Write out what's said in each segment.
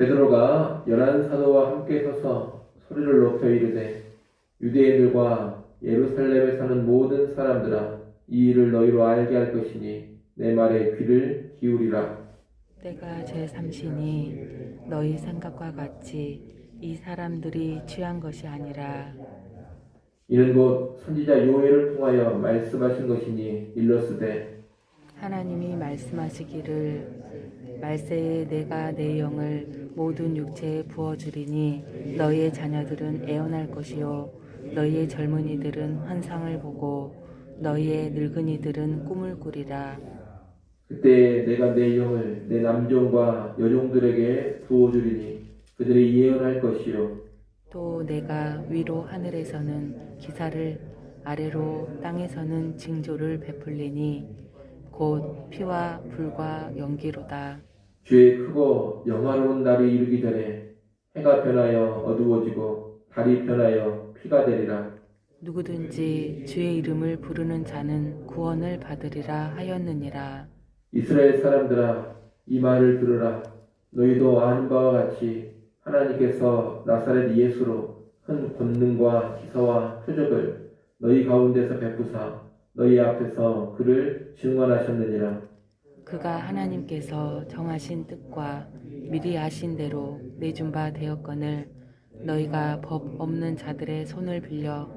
베드로가 11 사도와 함께 서서 소리를 높여 이르되 유대인들과 예루살렘에 사는 모든 사람들아 이 일을 너희로 알게 할 것이니 내 말에 귀를 기울이라. 때가 제3시니 너희 생각과 같이 이 사람들이 취한 것이 아니라 이는 곧 선지자 요엘을 통하여 말씀하신 것이니 일러스되 하나님이 말씀하시기를 말세에 내가 내 영을 모든 육체에 부어주리니 너희의 자녀들은 애언할 것이요 너희의 젊은이들은 환상을 보고 너희의 늙은이들은 꿈을 꾸리라. 그때 내가 내 영을 내 남종과 여종들에게 부어주리니 그들이 예언할 것이요 또 내가 위로 하늘에서는 기사를 아래로 땅에서는 징조를 베풀리니 곧 피와 불과 연기로다. 주의 크고 영화로운 날이 이르기 전에 해가 변하여 어두워지고 달이 변하여 피가 되리라. 누구든지 주의 이름을 부르는 자는 구원을 받으리라 하였느니라. 이스라엘 사람들아 이 말을 들으라. 너희도 아는 바와 같이 하나님께서 나사렛 예수로 큰 권능과 기사와 표적을 너희 가운데서 베푸사 너희 앞에서 그를 증언하셨느니라. 그가 하나님께서 정하신 뜻과 미리 아신 대로 내준 바 되었거늘 너희가 법 없는 자들의 손을 빌려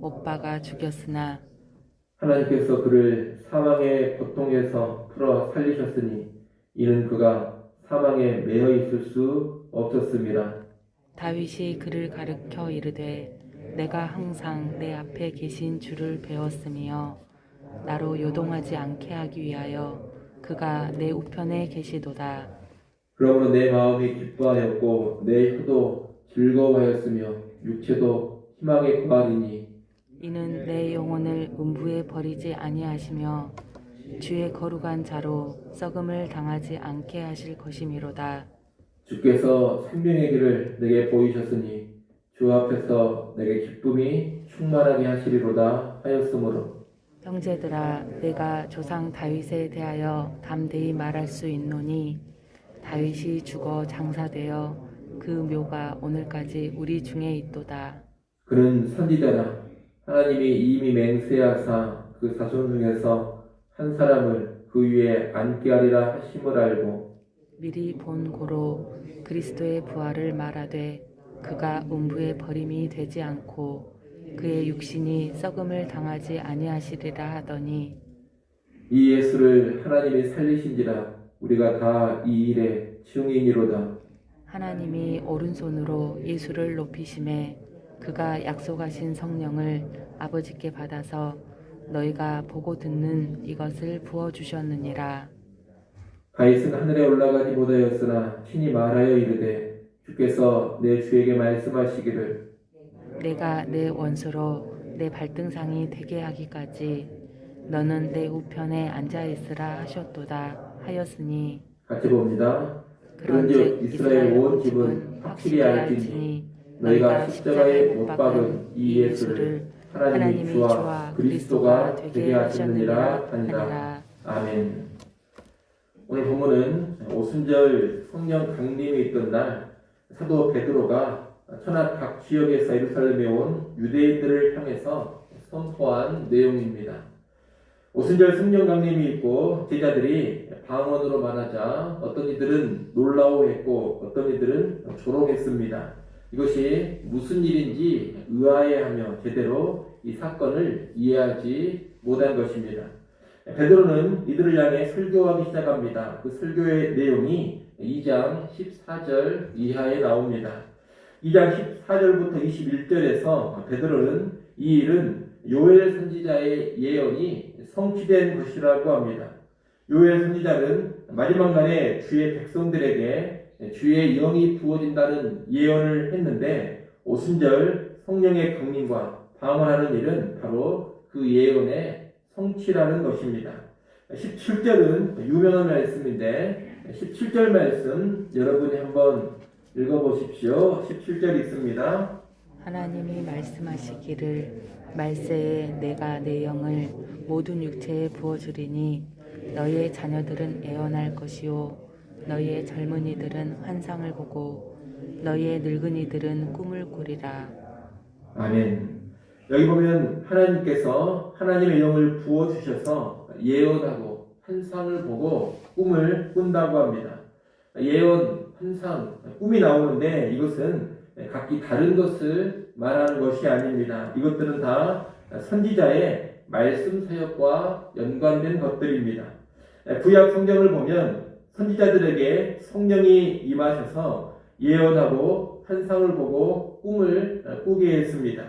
못 박아 죽였으나 하나님께서 그를 사망의 고통에서 풀어 살리셨으니 이는 그가 사망에 매여 있을 수 없었음이라. 다윗이 그를 가르쳐 이르되 내가 항상 내 앞에 계신 주를 배웠으며 나로 요동하지 않게 하기 위하여 그가 내 우편에 계시도다. 그러므로 내 마음이 기뻐하였고 내 혀도 즐거워하였으며 육체도 희망에 거하리니 이는 내 영혼을 음부에 버리지 아니하시며 주의 거룩한 자로 썩음을 당하지 않게 하실 것이미로다. 주께서 생명의 길을 내게 보이셨으니 주 앞에서 내게 기쁨이 충만하게 하시리로다 하였으므로 형제들아 내가 조상 다윗에 대하여 담대히 말할 수 있노니 다윗이 죽어 장사되어 그 묘가 오늘까지 우리 중에 있도다. 그는 선지자라. 하나님이 이미 맹세하사 그 자손 중에서 한 사람을 그 위에 앉게 하리라 하심을 알고 미리 본 고로 그리스도의 부활을 말하되 그가 음부에 버림이 되지 않고 그의 육신이 썩음을 당하지 아니하시리라 하더니 이 예수를 하나님이 살리신지라 우리가 다 이 일의 증인이로다. 하나님이 오른손으로 예수를 높이심에 그가 약속하신 성령을 아버지께 받아서 너희가 보고 듣는 이것을 부어주셨느니라. 다윗은 하늘에 올라가지 못하였으나 친히 말하여 이르되 주께서 내 주에게 말씀하시기를 내가 내 원수로 내 발등상이 되게 하기까지 너는 내 우편에 앉아있으라 하셨도다 하였으니 같이 봅니다. 그런즉 그런즉 이스라엘 온 집은 확실히 알지니 너희가 십자가에 못 박은 이 예수를 하나님이 주와 그리스도가 되게 하셨느니라 하니라. 아멘. 오늘 본문은 오순절 성령 강림이 있던 날 사도 베드로가 천하 각 지역에서 예루살렘에 온 유대인들을 향해서 선포한 내용입니다. 오순절 성령 강림이 있고 제자들이 방언으로 말하자 어떤 이들은 놀라워했고 어떤 이들은 조롱했습니다. 이것이 무슨 일인지 의아해하며 제대로 이 사건을 이해하지 못한 것입니다. 베드로는 이들을 향해 설교하기 시작합니다. 그 설교의 내용이 2장 14절 이하에 나옵니다. 2장 14절부터 21절에서 베드로는 이 일은 요엘 선지자의 예언이 성취된 것이라고 합니다. 요엘 선지자는 마지막 날에 주의 백성들에게 주의 영이 부어진다는 예언을 했는데 오순절 성령의 강림과 방언하는 일은 바로 그 예언의 성취라는 것입니다. 17절은 유명한 말씀인데 17절 말씀 여러분이 한번 읽어보십시오. 17절 있습니다. 하나님이 말씀하시기를 말세에 내가 내 영을 모든 육체에 부어주리니 너희의 자녀들은 애언할 것이요 너희의 젊은이들은 환상을 보고 너희의 늙은이들은 꿈을 꾸리라. 아멘. 여기 보면 하나님께서 하나님의 영을 부어주셔서 예언하고 환상을 보고 꿈을 꾼다고 합니다. 예언, 환상, 꿈이 나오는데 이것은 각기 다른 것을 말하는 것이 아닙니다. 이것들은 다 선지자의 말씀 사역과 연관된 것들입니다. 구약 성경을 보면 선지자들에게 성령이 임하셔서 예언하고 환상을 보고 꿈을 꾸게 했습니다.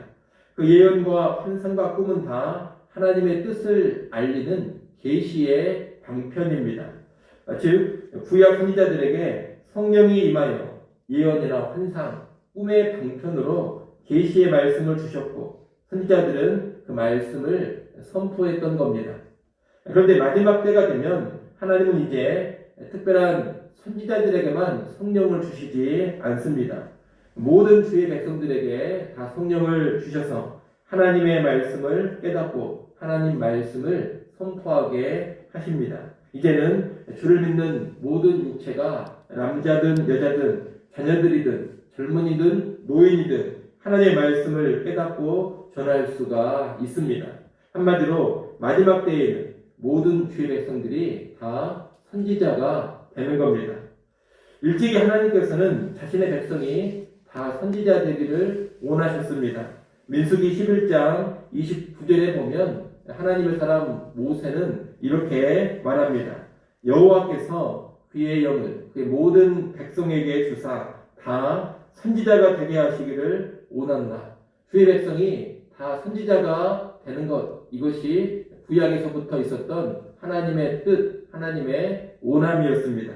그 예언과 환상과 꿈은 다 하나님의 뜻을 알리는 계시의 방편입니다. 즉 구약 선지자들에게 성령이 임하여 예언이나 환상, 꿈의 방편으로 계시의 말씀을 주셨고 선지자들은 그 말씀을 선포했던 겁니다. 그런데 마지막 때가 되면 하나님은 이제 특별한 선지자들에게만 성령을 주시지 않습니다. 모든 주의 백성들에게 다 성령을 주셔서 하나님의 말씀을 깨닫고 하나님 말씀을 선포하게 하십니다. 이제는 주를 믿는 모든 육체가 남자든 여자든 자녀들이든 젊은이든 노인이든 하나님의 말씀을 깨닫고 전할 수가 있습니다. 한마디로 마지막 때에는 모든 주의 백성들이 다 선지자가 되는 겁니다. 일찍이 하나님께서는 자신의 백성이 다 선지자 되기를 원하셨습니다. 민수기 11장 29절에 보면 하나님의 사람 모세는 이렇게 말합니다. 여호와께서 그의 영을 그의 모든 백성에게 주사 다 선지자가 되게 하시기를 원한다. 주의 백성이 다 선지자가 되는 것, 이것이 구약에서부터 있었던 하나님의 뜻, 하나님의 원함이었습니다.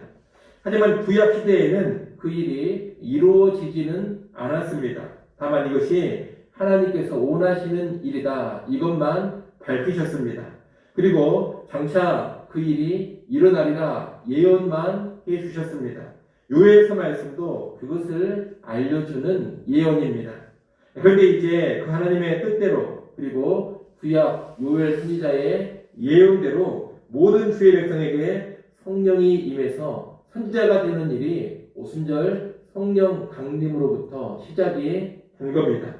하지만 구약 시대에는 그 일이 이루어지지는 않았습니다. 다만 이것이 하나님께서 원하시는 일이다, 이것만 밝히셨습니다. 그리고 장차 그 일이 일어나리라 예언만 해주셨습니다. 요엘서 말씀도 그것을 알려주는 예언입니다. 그런데 이제 그 하나님의 뜻대로 그리고 구약 요엘 선지자의 예언대로 모든 주의 백성에게 성령이 임해서 선지자가 되는 일이 오순절 성령 강림으로부터 시작이 된 겁니다.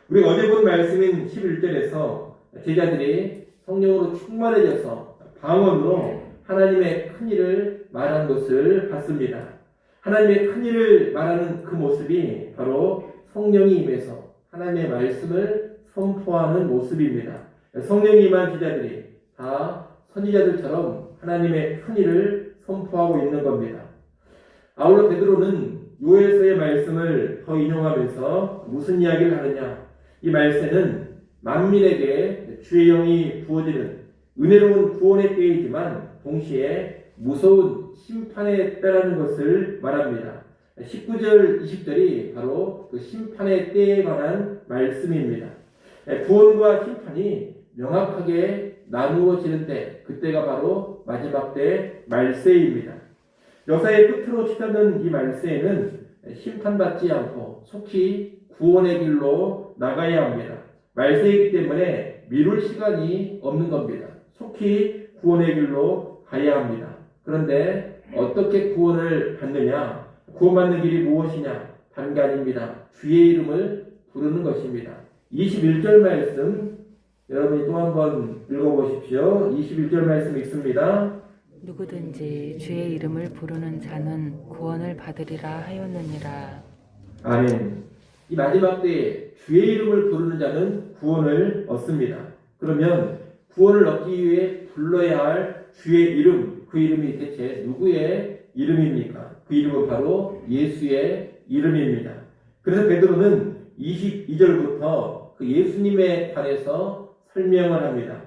우리가 어제 본 말씀인 11절에서 제자들이 성령으로 충만해져서 방언으로 하나님의 큰일을 말한 것을 봤습니다. 하나님의 큰일을 말하는 그 모습이 바로 성령이 임해서 하나님의 말씀을 선포하는 모습입니다. 성령이 임한 제자들이 다 선지자들처럼 하나님의 큰일을 선포하고 있는 겁니다. 아울러 베드로는 요엘서의 말씀을 더 인용하면서 무슨 이야기를 하느냐? 이 말세는 만민에게 주의 영이 부어지는 은혜로운 구원의 때이지만 동시에 무서운 심판의 때라는 것을 말합니다. 19절, 20절이 바로 그 심판의 때에 관한 말씀입니다. 구원과 심판이 명확하게 나누어지는 때, 그때가 바로 마지막 때 말세입니다. 역사의 끝으로 치닫는 이 말세에는 심판받지 않고 속히 구원의 길로 나가야 합니다. 말세이기 때문에 미룰 시간이 없는 겁니다. 속히 구원의 길로 가야 합니다. 그런데 어떻게 구원을 받느냐? 구원받는 길이 무엇이냐? 다른 게 아닙니다. 주의 이름을 부르는 것입니다. 21절 말씀 여러분이 또 한번 읽어보십시오. 21절 말씀 읽습니다. 누구든지 주의 이름을 부르는 자는 구원을 받으리라 하였느니라. 아멘. 이 마지막 때에 주의 이름을 부르는 자는 구원을 얻습니다. 그러면 구원을 얻기 위해 불러야 할 주의 이름, 그 이름이 대체 누구의 이름입니까? 그 이름은 바로 예수의 이름입니다. 그래서 베드로는 22절부터 그 예수님에 관해서 설명을 합니다.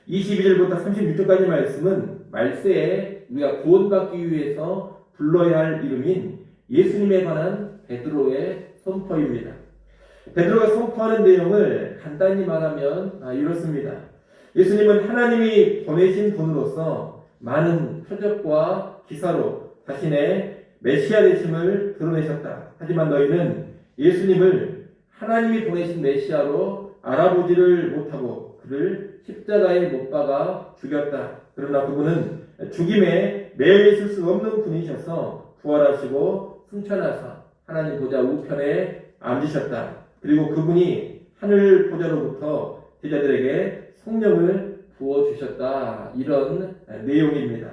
22절부터 36절까지 말씀은 말세에 우리가 구원받기 위해서 불러야 할 이름인 예수님에 관한 베드로의 선포입니다. 베드로가 선포하는 내용을 간단히 말하면 이렇습니다. 예수님은 하나님이 보내신 분으로서 많은 표적과 기사로 자신의 메시아 되심을 드러내셨다. 하지만 너희는 예수님을 하나님이 보내신 메시아로 알아보지를 못하고 그를 십자가에 못 박아 죽였다. 그러나 그분은 죽임에 매여 있을 수 없는 분이셔서 부활하시고 승천하사 하나님 보좌 우편에 앉으셨다. 그리고 그분이 하늘 보좌로부터 제자들에게 성령을 부어주셨다. 이런 내용입니다.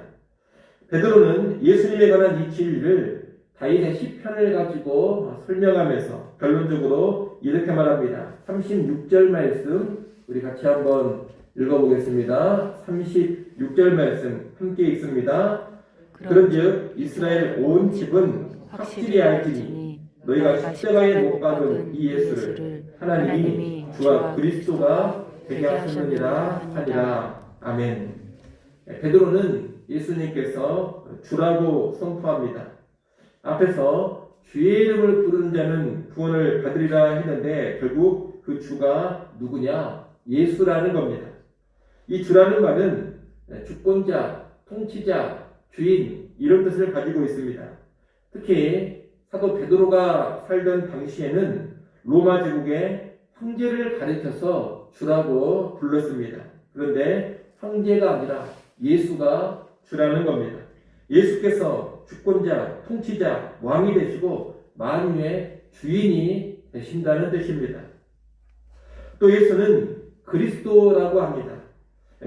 베드로는 예수님에 관한 이 진리를 다윗의 시편을 가지고 설명하면서 결론적으로 이렇게 말합니다. 36절 말씀 우리 같이 한번 읽어보겠습니다. 36절 말씀 함께 읽습니다. 그런즉 이스라엘 온 집은 확실히 알지니 너희가 십자가에 못 박은 이 예수를 하나님이 주와 그리스도가 되게 하셨느니라 하니라. 아멘. 베드로는 예수님께서 주라고 선포합니다. 앞에서 주의 이름을 부르는 자는 구원을 받으리라 했는데 결국 그 주가 누구냐? 예수라는 겁니다. 이 주라는 말은 주권자, 통치자, 주인 이런 뜻을 가지고 있습니다. 특히 사도 베드로가 살던 당시에는 로마 제국의 황제를 가리켜서 주라고 불렀습니다. 그런데 황제가 아니라 예수가 주라는 겁니다. 예수께서 주권자, 통치자, 왕이 되시고 만유의 주인이 되신다는 뜻입니다. 또 예수는 그리스도라고 합니다.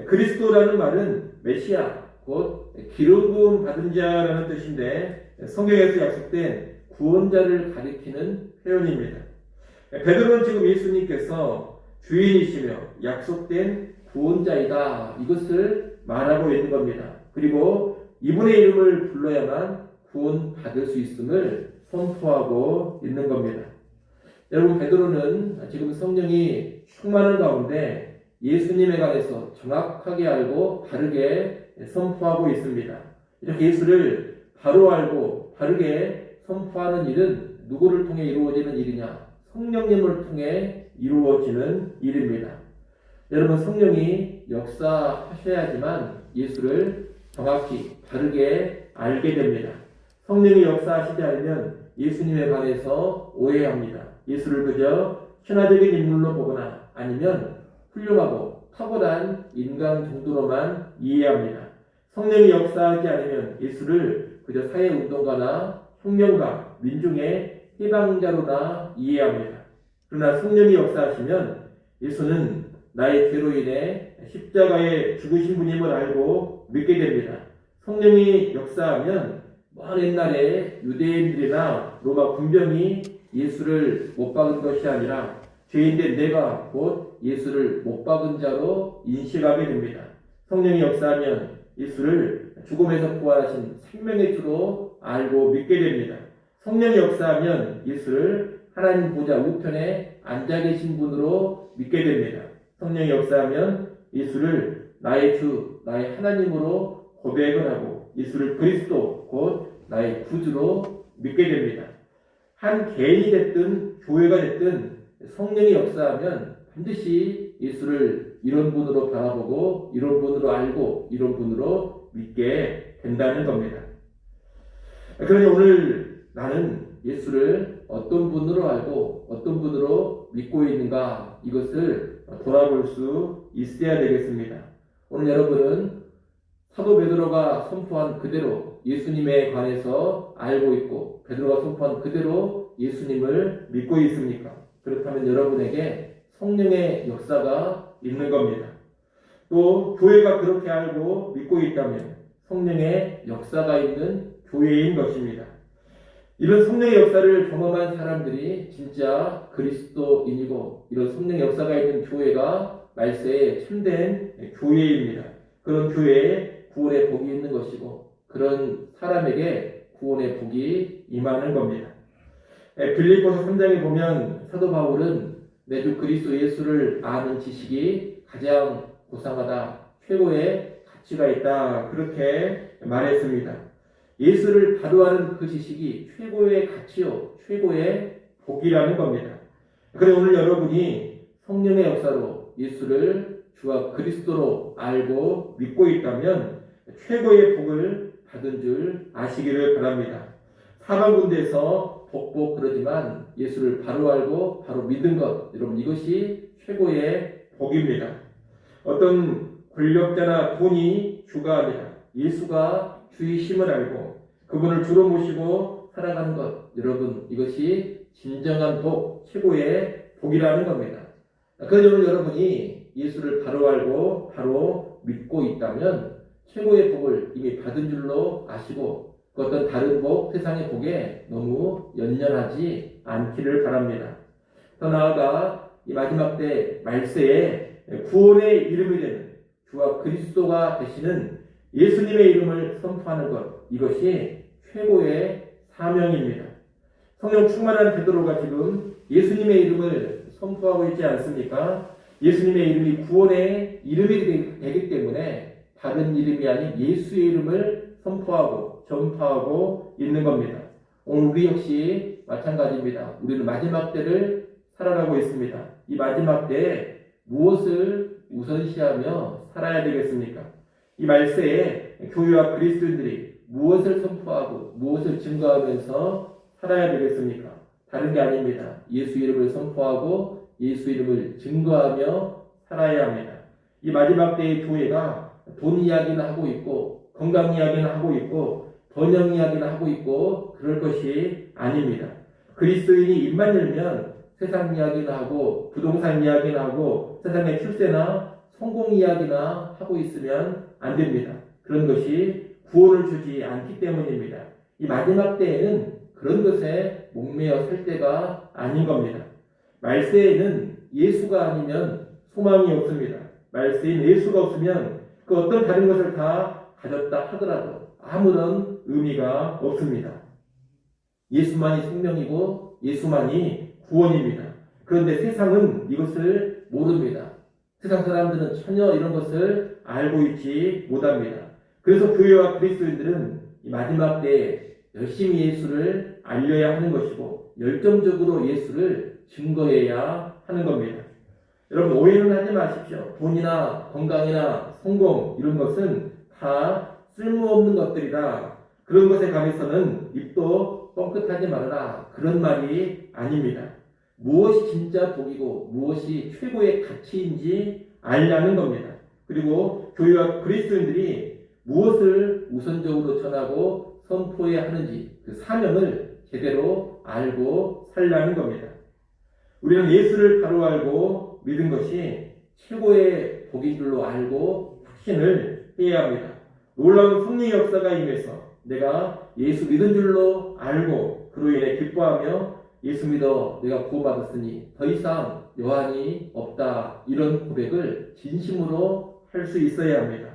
그리스도라는 말은 메시아, 곧 기름 부음 받은 자라는 뜻인데 성경에서 약속된 구원자를 가리키는 표현입니다. 베드로는 지금 예수님께서 주인이시며 약속된 구원자이다. 이것을 말하고 있는 겁니다. 그리고 이분의 이름을 불러야만 구원받을 수 있음을 선포하고 있는 겁니다. 여러분, 베드로는 지금 성령이 충만한 가운데 예수님에 관해서 정확하게 알고 바르게 선포하고 있습니다. 이렇게 예수를 바로 알고 바르게 선포하는 일은 누구를 통해 이루어지는 일이냐? 성령님을 통해 이루어지는 일입니다. 여러분, 성령이 역사하셔야지만 예수를 정확히 바르게 알게 됩니다. 성령이 역사하시지 않으면 예수님에 관해서 오해합니다. 예수를 그저 신화적인 인물로 보거나 아니면 훌륭하고 탁월한 인간 정도로만 이해합니다. 성령이 역사하지 않으면 예수를 그저 사회운동가나 혁명가, 민중의 해방자로나 이해합니다. 그러나 성령이 역사하시면 예수는 나의 죄로 인해 십자가에 죽으신 분임을 알고 믿게 됩니다. 성령이 역사하면 먼 옛날에 유대인들이나 로마 군병이 예수를 못 박은 것이 아니라 죄인된 내가 곧 예수를 못 박은 자로 인식하게 됩니다. 성령이 역사하면 예수를 죽음에서 부활하신 생명의 주로 알고 믿게 됩니다. 성령이 역사하면 예수를 하나님 보좌 우편에 앉아 계신 분으로 믿게 됩니다. 성령이 역사하면 예수를 나의 주, 나의 하나님으로 고백을 하고 예수를 그리스도 곧 나의 구주로 믿게 됩니다. 한 개인이 됐든 교회가 됐든 성령이 역사하면 반드시 예수를 이런 분으로 바라보고 이런 분으로 알고 이런 분으로 믿게 된다는 겁니다. 그러니 오늘 나는 예수를 어떤 분으로 알고 어떤 분으로 믿고 있는가 이것을 돌아볼 수 있어야 되겠습니다. 오늘 여러분은 사도 베드로가 선포한 그대로 예수님에 관해서 알고 있고 베드로가 선포한 그대로 예수님을 믿고 있습니까? 그렇다면 여러분에게 성령의 역사가 있는 겁니다. 또 교회가 그렇게 알고 믿고 있다면 성령의 역사가 있는 교회인 것입니다. 이런 성령의 역사를 경험한 사람들이 진짜 그리스도인이고 이런 성령의 역사가 있는 교회가 말세에 참된 교회입니다. 그런 교회에 구원의 복이 있는 것이고 그런 사람에게 구원의 복이 임하는 겁니다. 빌립보서 3장에 보면 사도 바울은 내 주 그리스도 예수를 아는 지식이 가장 고상하다, 최고의 가치가 있다 그렇게 말했습니다. 예수를 바로 아는 그 지식이 최고의 가치요, 최고의 복이라는 겁니다. 그래 오늘 여러분이 성령의 역사로 예수를 주와 그리스도로 알고 믿고 있다면 최고의 복을 받은 줄 아시기를 바랍니다. 사방군대에서 복복 그러지만 예수를 바로 알고 바로 믿은 것, 여러분 이것이 최고의 복입니다. 어떤 권력자나 돈이 주가 아니라 예수가 주의 심을 알고 그분을 주로 모시고 살아가는 것, 여러분 이것이 진정한 복, 최고의 복이라는 겁니다. 그러면 여러분이 예수를 바로 알고 바로 믿고 있다면 최고의 복을 이미 받은 줄로 아시고 그 어떤 다른 복, 세상의 복에 너무 연연하지 않기를 바랍니다. 더 나아가 이 마지막 때 말세에 구원의 이름이 되는 주와 그리스도가 되시는 예수님의 이름을 선포하는 것, 이것이 최고의 사명입니다. 성령 충만한 베드로가 지금 예수님의 이름을 선포하고 있지 않습니까? 예수님의 이름이 구원의 이름이 되기 때문에 다른 이름이 아닌 예수의 이름을 선포하고 전파하고 있는 겁니다. 오늘 우리 역시 마찬가지입니다. 우리는 마지막 때를 살아가고 있습니다. 이 마지막 때에 무엇을 우선시하며 살아야 되겠습니까? 이 말세에 교회와 그리스도인들이 무엇을 선포하고 무엇을 증거하면서 살아야 되겠습니까? 다른 게 아닙니다. 예수 이름을 선포하고 예수 이름을 증거하며 살아야 합니다. 이 마지막 때의 교회가 돈 이야기는 하고 있고 건강 이야기는 하고 있고 번영 이야기는 하고 있고 그럴 것이 아닙니다. 그리스도인이 입만 열면 세상 이야기나 하고 부동산 이야기나 하고 세상의 출세나 성공 이야기나 하고 있으면 안 됩니다. 그런 것이 구원을 주지 않기 때문입니다. 이 마지막 때에는 그런 것에 목매어 살 때가 아닌 겁니다. 말세에는 예수가 아니면 소망이 없습니다. 말세에는 예수가 없으면 그 어떤 다른 것을 다 가졌다 하더라도 아무런 의미가 없습니다. 예수만이 생명이고 예수만이 구원입니다. 그런데 세상은 이것을 모릅니다. 세상 사람들은 전혀 이런 것을 알고 있지 못합니다. 그래서 교회와 그리스도인들은 이 마지막 때에 열심히 예수를 알려야 하는 것이고 열정적으로 예수를 증거해야 하는 겁니다. 여러분 오해는 하지 마십시오. 돈이나 건강이나 성공 이런 것은 다 쓸모없는 것들이다. 그런 것에 관해서는 입도 뻥끗하지 말아라. 그런 말이 아닙니다. 무엇이 진짜 복이고 무엇이 최고의 가치인지 알려는 겁니다. 그리고 교회와 그리스도인들이 무엇을 우선적으로 전하고 선포해야 하는지 그 사명을 제대로 알고 살라는 겁니다. 우리는 예수를 바로 알고 믿은 것이 최고의 복인 줄로 알고 확신을 해야 합니다. 놀라운 성령의 역사가 임해서 내가 예수 믿은 줄로 알고 그로 인해 기뻐하며 예수 믿어 내가 구원받았으니 더 이상 여한이 없다. 이런 고백을 진심으로 할 수 있어야 합니다.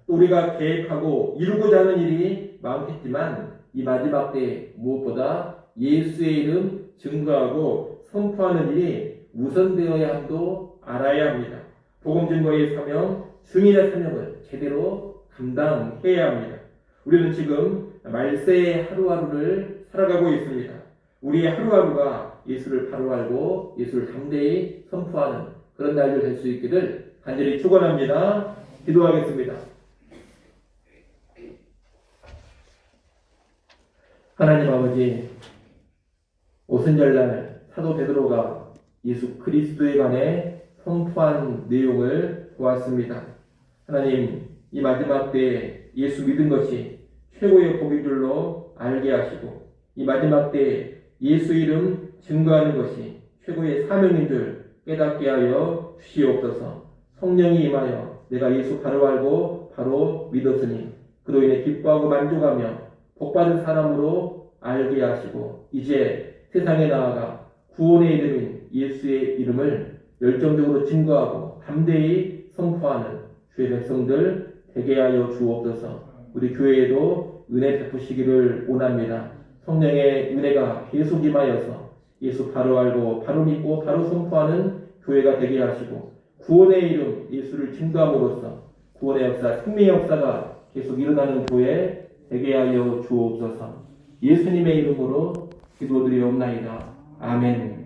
또 우리가 계획하고 이루고자 하는 일이 많겠지만 이 마지막 때에 무엇보다 예수의 이름 증거하고 선포하는 일이 우선되어야 함도 알아야 합니다. 복음 증거의 사명, 증인의 사명을 제대로 감당해야 합니다. 우리는 지금 말세의 하루하루를 살아가고 있습니다. 우리의 하루하루가 예수를 바로 알고 예수를 담대히 선포하는 그런 날들 될 수 있기를 간절히 축원합니다. 기도하겠습니다. 하나님 아버지, 오순절날 사도 베드로가 예수 그리스도에 관해 선포한 내용을 보았습니다. 하나님, 이 마지막 때에 예수 믿은 것이 최고의 복인 줄로 알게 하시고 이 마지막 때에 예수 이름 증거하는 것이 최고의 사명인 줄 깨닫게 하여 주시옵소서. 성령이 임하여 내가 예수 바로 알고 바로 믿었으니 그로 인해 기뻐하고 만족하며 복받은 사람으로 알게 하시고 이제 세상에 나아가 구원의 이름인 예수의 이름을 열정적으로 증거하고 담대히 선포하는 주의 백성들 되게 하여 주옵소서. 우리 교회에도 은혜 베푸시기를 원합니다. 성령의 은혜가 계속 임하여서 예수 바로 알고 바로 믿고 바로 선포하는 교회가 되게 하시고 구원의 이름 예수를 증거함으로써 구원의 역사, 생명의 역사가 계속 일어나는 교회 되게 하여 주옵소서. 예수님의 이름으로 기도드리옵나이다. 아멘.